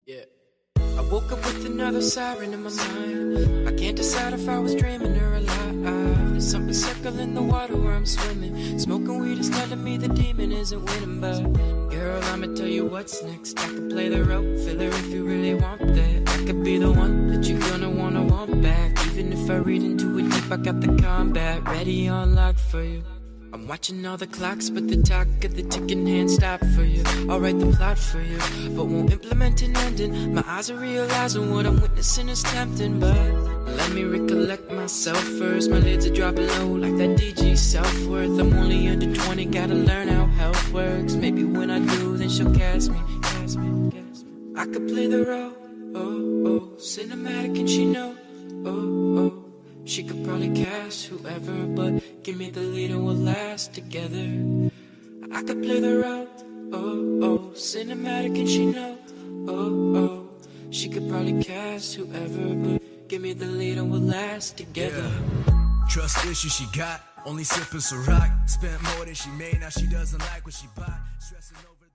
Yeah. I woke up with another siren in my mind. I can't decide if I was dreaming or alive. There's something circling the water where I'm swimming. Smoking weed is telling me the demon isn't winning. But girl, I'ma tell you what's next. I could play the role, filler if you really want that. I could be the one that you're gonna wanna want back. Even if I read into it deep, I got the combat ready on lock for you. I'm watching all the clocks, but the talk of the ticking hand stop for you. I'll write the plot for you, but won't implement an ending. My eyes are realizing what I'm witnessing is tempting, but let me recollect myself first. My lids are dropping low like that DG self-worth. I'm only under 20, gotta learn how health works. Maybe when I do, then she'll cast me. I could play the role, cinematic and she know, she could probably cast whoever, but give me the lead and we'll last together. I could play the role, cinematic and she know, she could probably cast whoever, but give me the lead and we'll last together. Yeah. Trust issues she got, only sipping Ciroc. Spent more than she made, now she doesn't like what she bought. Stressing over